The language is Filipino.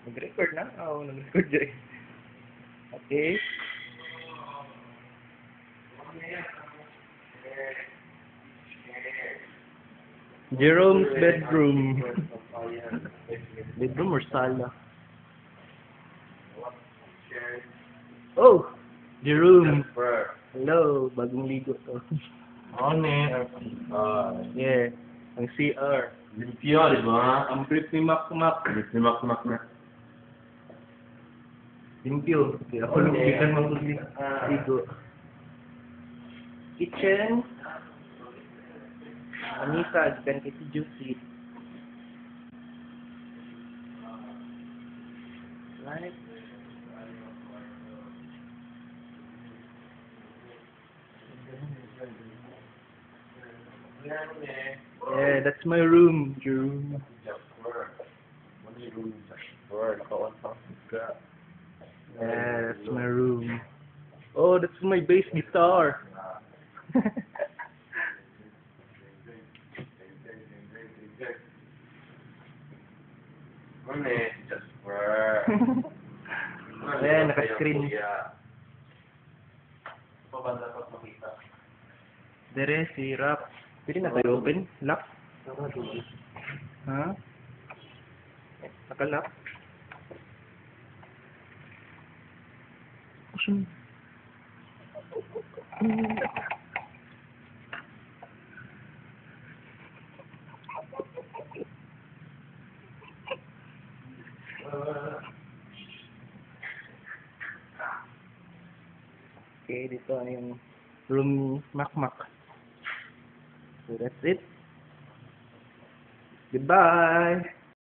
Nag-record na? Oo, nag-record dyan. Okay. Jerome's bedroom. Bedroom or sala? Oh! Jerome! Hello! Bagong ligo to. Yeah. Ang CR. Limpyo, di ba? Ang brief ni Mac Mac. Limak na. Limpyo. Kaya ako lumikan ligo. Kitchen. Anissa, gikan kay si Juicy. Right. Yeah, that's my room, Jerome. Yeah, that's my room. Oh, that's my bass guitar. Ayan, naka-screen. Dere, si Rap. Pwede na tayo open? Lock? Ha? Naka-lock? Kusun. Okay, dito ay yung room ni Mac Mac. So that's it. Goodbye.